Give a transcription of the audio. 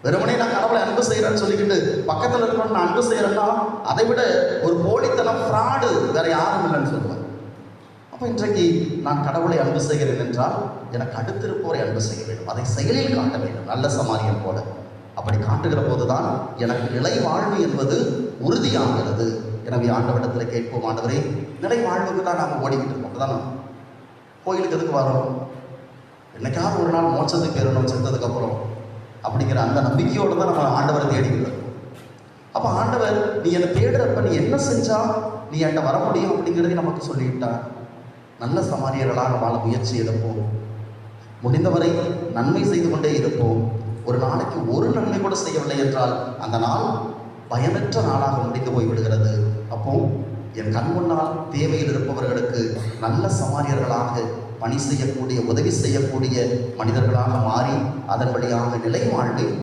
வெறுமனே நான் கடவுளை அன்பு செய்கிறேன்னு சொல்லிக்கிட்டு பக்கத்தில் இருக்கிறவங்க நான் அன்பு செய்கிறேன்னா அதை விட ஒரு போலித்தனம் ஃப்ராடு வேற யாரும் இல்லைன்னு சொல்லுவேன். அப்போ இன்றைக்கு நான் கடவுளை அன்பு செய்கிறேன் என்றால் எனக்கு அடுத்திருப்போரை அன்பு செய்ய வேண்டும், அதை செயலில் காட்ட வேண்டும், நல்ல சமாரியன் போல. அப்படி காட்டுகிற போதுதான் எனக்கு நிலை வாழ்வு என்பது உறுதியாகிறது. எனவே ஆண்டவரிடத்தில் கேட்போம், ஆண்டவரே நிலை வாழ்வுக்கு தான் நாம் ஓடிக்கிட்டு இருக்கோம். அப்படிதான் கோயிலுக்கு எதுக்கு வரோம்? என்னைக்காவது ஒரு நாள் மோட்சத்துக்கு பெறணும் செத்ததுக்கப்புறம் அப்படிங்கிற அந்த நம்பிக்கையோடு தான் நம்ம ஆண்டவரை தேடிக்கிட்டு இருக்கோம். அப்போ ஆண்டவர் நீ என்னை தேடுறப்ப நீ என்ன செஞ்சா நீ என்கிட்ட வர முடியும் அப்படிங்கிறதையும் நமக்கு சொல்லிவிட்டார். நல்ல சமாரியர்களாக வாழ முயற்சி எடுப்போம், முடிந்தவரை நன்மை செய்து கொண்டே இருப்போம். ஒரு நாளைக்கு ஒரு நன்மை கூட செய்யவில்லை என்றால் அந்த நாள் பயனற்ற நாளாக முடிந்து போய்விடுகிறது. அப்போ என் கண் முன்னால் தேவையில் இருப்பவர்களுக்கு நல்ல சமாரியர்களாக பணி செய்யக்கூடிய, உதவி செய்யக்கூடிய மனிதர்களாக மாறி அதன் வழியாக நிலை வாழ்வை